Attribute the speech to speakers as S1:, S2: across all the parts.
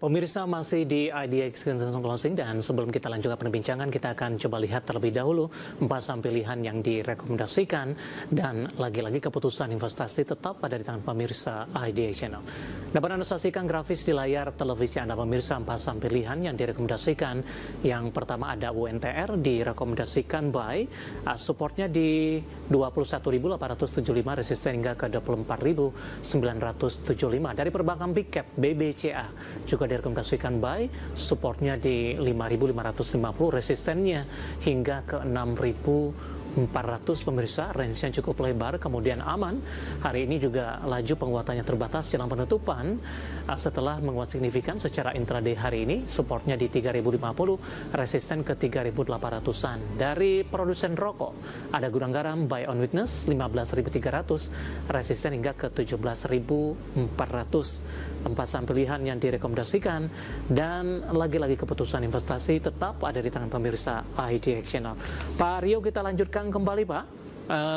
S1: Pemirsa masih di IDX Consensus Closing dan sebelum kita lanjutkan perbincangan kita akan coba lihat terlebih dahulu 4 saham pilihan yang direkomendasikan dan lagi-lagi keputusan investasi tetap ada di tangan pemirsa IDX Channel. Dapat Anda saksikan grafis di layar televisi Anda pemirsa 4 saham pilihan yang direkomendasikan. Yang pertama ada UNTR direkomendasikan buy, supportnya di 21.875, resisten hingga ke 24.975. Dari perbankan big cap BBCA juga direkomendasikan buy, supportnya di 5.550, resistennya hingga ke 6.400 pemirsa, range yang cukup lebar, kemudian aman. Hari ini juga laju penguatannya terbatas jelang penutupan setelah menguat signifikan secara intraday hari ini, supportnya di 3.050, resisten ke 3.800-an. Dari produsen rokok ada Gudang Garam buy on weakness 15.300, resisten hingga ke 17.400. 4 saham pilihan yang direkomendasikan dan lagi-lagi keputusan investasi tetap ada di tangan pemirsa IDX Channel. Pak Rio, kita lanjutkan kembali Pak.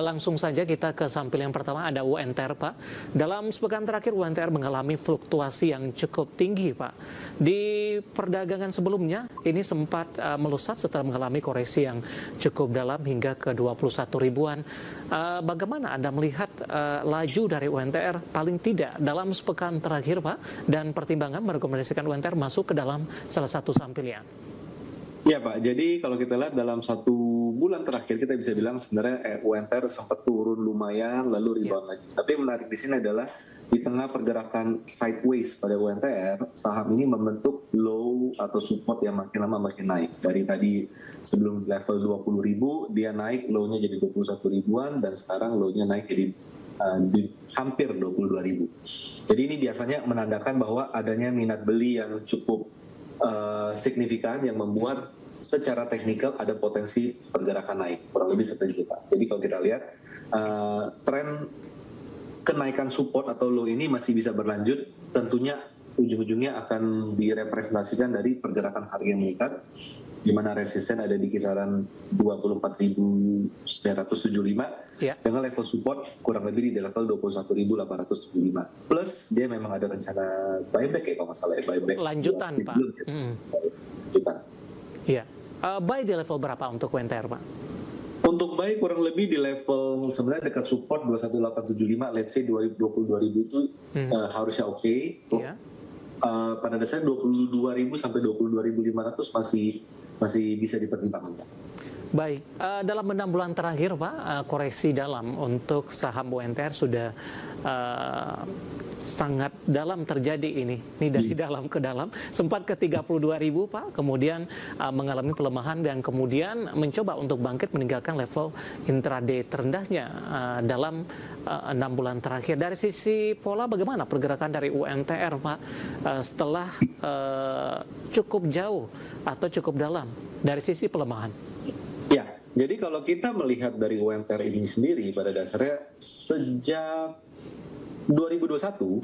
S1: Langsung saja kita ke sampel yang pertama, ada UNTR Pak. Dalam sepekan terakhir UNTR mengalami fluktuasi yang cukup tinggi Pak. Di perdagangan sebelumnya ini sempat melesat setelah mengalami koreksi yang cukup dalam hingga ke 21 ribuan. Bagaimana Anda melihat laju dari UNTR paling tidak dalam sepekan terakhir Pak, dan pertimbangan merekomendasikan UNTR masuk ke dalam salah satu saham pilihan?
S2: Ya Pak, jadi kalau kita lihat dalam 1 bulan terakhir kita bisa bilang sebenarnya UNTR sempat turun lumayan lalu rebound lagi. Tapi menarik di sini adalah di tengah pergerakan sideways pada UNTR, saham ini membentuk low atau support yang makin lama makin naik. Dari tadi sebelum level 20.000 dia naik, low-nya jadi 21 ribuan dan sekarang low-nya naik jadi di hampir 22.000. Jadi ini biasanya menandakan bahwa adanya minat beli yang cukup signifikan yang membuat secara teknikal ada potensi pergerakan naik, kurang lebih seperti itu Pak. Jadi kalau kita lihat tren kenaikan support atau low ini masih bisa berlanjut, tentunya ujung-ujungnya akan direpresentasikan dari pergerakan harga yang meningkat, di mana resisten ada di kisaran 24.975 dengan level support kurang lebih di level 21.875. Plus dia memang ada rencana buyback ya kalau nggak salah ya, buyback
S1: lanjutan Pak.
S2: Lanjutan.
S1: Iya. Buy di level berapa untuk UNTR Pak?
S2: Untuk buy kurang lebih di level sebenarnya dekat support 21.875, let's say 2022.000 itu harusnya oke. Pada dasarnya 22.000 sampai 22.500 masih bisa dipertimbangkan.
S1: Baik, dalam 6 bulan terakhir Pak, koreksi dalam untuk saham UNTR sudah sangat dalam terjadi ini dari dalam ke dalam, sempat ke 32.000 Pak, kemudian mengalami pelemahan dan kemudian mencoba untuk bangkit meninggalkan level intraday terendahnya dalam 6 bulan terakhir. Dari sisi pola bagaimana pergerakan dari UNTR Pak setelah cukup jauh atau cukup dalam dari sisi pelemahan?
S2: Ya, jadi kalau kita melihat dari UNTR ini sendiri pada dasarnya sejak 2021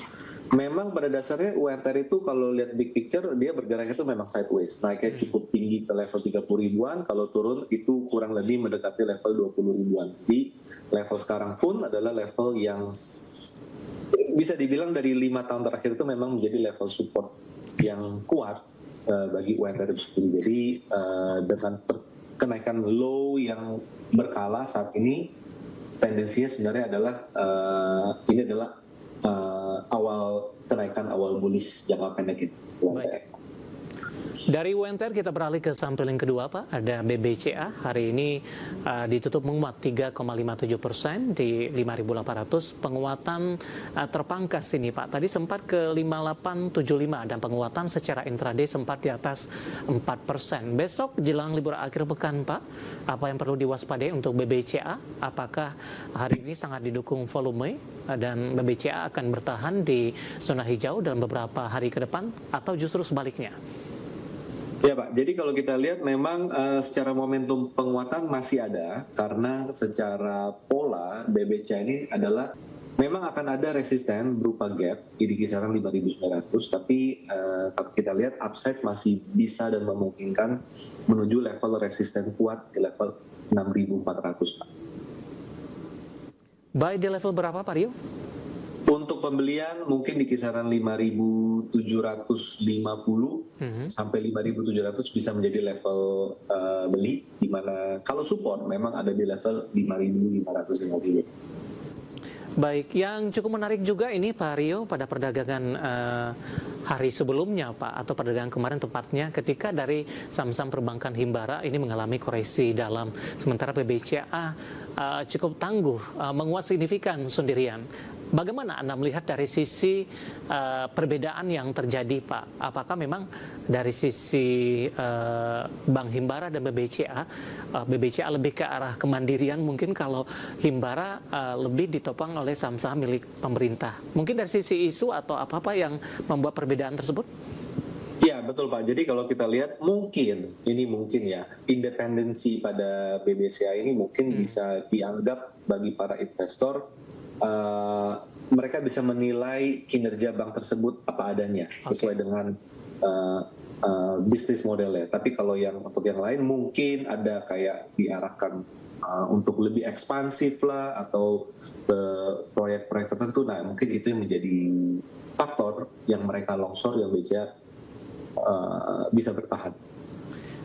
S2: memang pada dasarnya UNTR itu kalau lihat big picture dia bergeraknya itu memang sideways, naiknya cukup tinggi ke level 30 ribuan, kalau turun itu kurang lebih mendekati level 20 ribuan. Di level sekarang pun adalah level yang bisa dibilang dari 5 tahun terakhir itu memang menjadi level support yang kuat bagi UNTR itu sendiri. Jadi dengan kenaikan low yang berkala saat ini, tendensinya sebenarnya adalah ini adalah awal kenaikan awal bullish jangka pendek itu.
S1: Dari UNTR kita beralih ke sampel yang kedua Pak, ada BBCA. Hari ini ditutup menguat 3,57% di 5.800. Penguatan terpangkas ini Pak, tadi sempat ke 5.875 dan penguatan secara intraday sempat di atas 4%. Besok jelang libur akhir pekan Pak, apa yang perlu diwaspadai untuk BBCA? Apakah hari ini sangat didukung volume dan BBCA akan bertahan di zona hijau dalam beberapa hari ke depan atau justru sebaliknya?
S2: Ya Pak, jadi kalau kita lihat memang secara momentum penguatan masih ada, karena secara pola BBCA ini adalah memang akan ada resisten berupa gap di kisaran 5.900, tapi kalau kita lihat upside masih bisa dan memungkinkan menuju level resisten kuat di level 6.400 Pak.
S1: Buy di level berapa Pak Rio?
S2: Untuk pembelian mungkin di kisaran 5.200 5.750 sampai 5.700 bisa menjadi level beli, di mana kalau support memang ada di level 5.550.
S1: Baik, yang cukup menarik juga ini Pak Rio pada perdagangan hari sebelumnya Pak, atau perdagangan kemarin tepatnya, ketika dari saham-saham perbankan Himbara ini mengalami koreksi dalam, sementara PBCA cukup tangguh, menguat signifikan sendirian. Bagaimana Anda melihat dari sisi perbedaan yang terjadi Pak? Apakah memang dari sisi Bank Himbara dan BBCA, BBCA lebih ke arah kemandirian mungkin, kalau Himbara lebih ditopang oleh saham-saham milik pemerintah? Mungkin dari sisi isu atau apa-apa yang membuat perbedaan tersebut?
S2: Ya, betul Pak. Jadi kalau kita lihat mungkin ya, independensi pada BBCA ini mungkin bisa dianggap bagi para investor, mereka bisa menilai kinerja bank tersebut apa adanya sesuai dengan bisnis modelnya. Tapi kalau untuk yang lain mungkin ada kayak diarahkan untuk lebih ekspansif lah, atau ke proyek-proyek tertentu. Nah, mungkin itu yang menjadi faktor yang mereka longsor, yang BCA bisa bertahan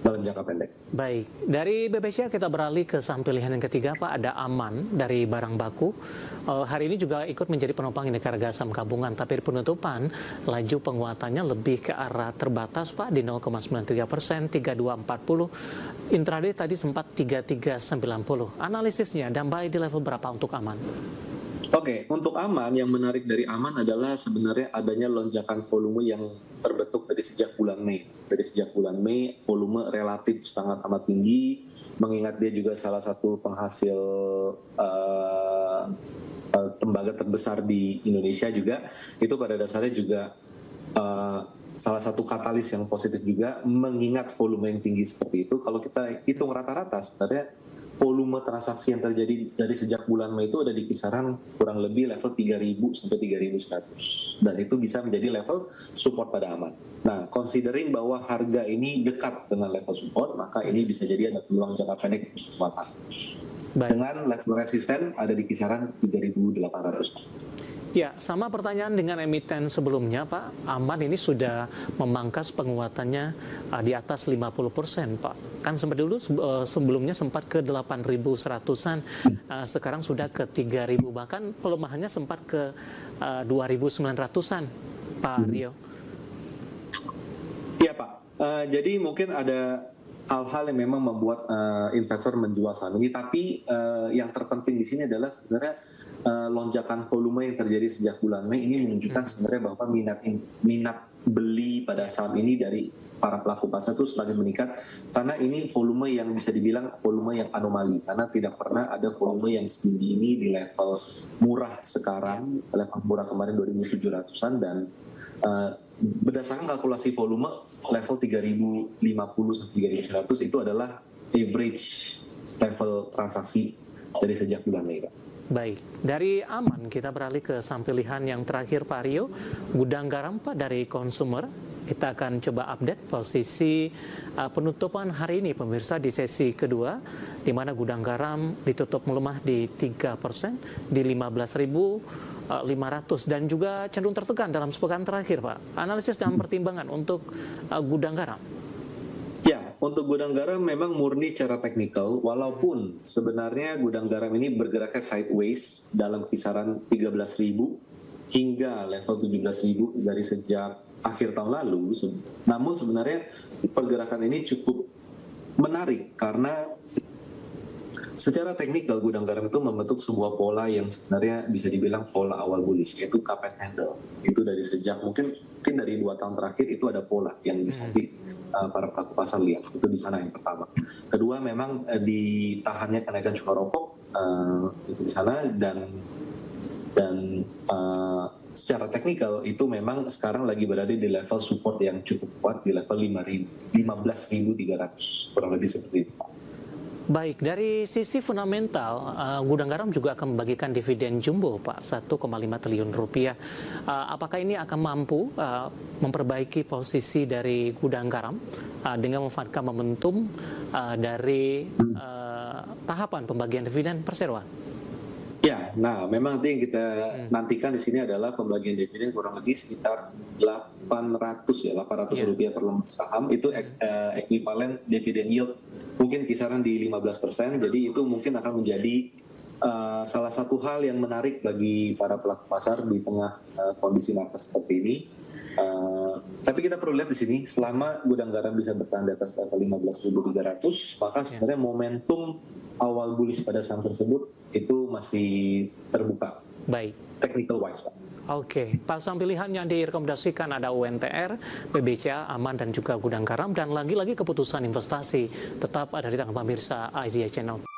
S2: dalam jangka pendek.
S1: Baik, dari BBCA kita beralih ke saham pilihan yang ketiga Pak, ada Aman dari barang baku. Hari ini juga ikut menjadi penopang Indeks Harga Saham Gabungan, tapi di penutupan laju penguatannya lebih ke arah terbatas Pak, di 0,93%, 3240. Intraday tadi sempat 3390. Analisisnya dan buy di level berapa untuk Aman?
S2: Oke, untuk Aman, yang menarik dari Aman adalah sebenarnya adanya lonjakan volume yang terbentuk dari sejak bulan Mei. Dari sejak bulan Mei, volume relatif sangat amat tinggi, mengingat dia juga salah satu penghasil tembaga terbesar di Indonesia juga. Itu pada dasarnya juga salah satu katalis yang positif juga, mengingat volume yang tinggi seperti itu. Kalau kita hitung rata-rata, sebenarnya volume transaksi yang terjadi dari sejak bulan Mei itu ada di kisaran kurang lebih level 3.000 sampai 3.100. Dan itu bisa menjadi level support pada Aman. Nah, considering bahwa harga ini dekat dengan level support, maka ini bisa jadi ada peluang jangka pendek kesempatan. Dengan level resisten ada di kisaran 3.800.
S1: Ya, sama pertanyaan dengan emiten sebelumnya Pak. Aman ini sudah memangkas penguatannya di atas 50% Pak. Kan sempat dulu sebelumnya sempat ke 8.100-an, sekarang sudah ke 3.000, bahkan pelemahannya sempat ke 2.900-an Pak Rio.
S2: Iya Pak, jadi mungkin ada hal-hal yang memang membuat investor menjual saham ini, tapi yang terpenting di sini adalah sebenarnya lonjakan volume yang terjadi sejak bulan Mei ini menunjukkan sebenarnya bahwa minat beli pada saham ini dari para pelaku pasar itu semakin meningkat, karena ini volume yang bisa dibilang volume yang anomali, karena tidak pernah ada volume yang setinggi ini di level murah sekarang. Level murah kemarin 2.700-an, dan berdasarkan kalkulasi volume level 3.050 sampai 3.100 itu adalah average level transaksi dari sejak bulan Mei.
S1: Baik, dari Aman kita beralih ke saham pilihan yang terakhir Pak Rio, Gudang Garam Pak dari Consumer. Kita akan coba update posisi penutupan hari ini pemirsa di sesi kedua, di mana Gudang Garam ditutup melemah di 3%, di 15.500, dan juga cenderung tertekan dalam sepekan terakhir Pak. Analisis dan pertimbangan untuk Gudang Garam.
S2: Ya, untuk Gudang Garam memang murni secara teknikal, walaupun sebenarnya Gudang Garam ini bergeraknya sideways dalam kisaran 13.000 hingga level 17.000 dari sejak akhir tahun lalu. Namun sebenarnya pergerakan ini cukup menarik karena secara teknikal Gudang Garam itu membentuk sebuah pola yang sebenarnya bisa dibilang pola awal bullish, yaitu cup and handle. Itu dari sejak mungkin dari 2 tahun terakhir itu ada pola yang bisa para pelaku pasar lihat. Itu di sana yang pertama. Kedua, memang ditahannya kenaikan cukai rokok itu di sana, dan secara teknikal itu memang sekarang lagi berada di level support yang cukup kuat di level 15.300, kurang lebih seperti itu.
S1: Baik, dari sisi fundamental, Gudang Garam juga akan membagikan dividen jumbo, Pak, 1,5 triliun rupiah. Apakah ini akan mampu memperbaiki posisi dari Gudang Garam dengan memanfaatkan momentum dari tahapan pembagian dividen perseroan?
S2: Ya, nah memang nanti yang kita nantikan di sini adalah pembagian dividen kurang lebih sekitar 800 rupiah per lembar saham. Itu ekuivalen dividen yield mungkin kisaran di 15%. Jadi itu mungkin akan menjadi salah satu hal yang menarik bagi para pelaku pasar di tengah kondisi market seperti ini. Tapi kita perlu lihat di sini, selama gudang garam bisa bertahan di atas level 15.300, maka sebenarnya momentum awal bullish pada saham tersebut itu masih terbuka.
S1: Baik.
S2: Technical wise, Pak.
S1: Oke, pasang pilihan yang direkomendasikan ada UNTR, BBCA, Aman, dan juga Gudang Garam. Dan lagi-lagi keputusan investasi tetap ada di tangan pemirsa IDIA Channel.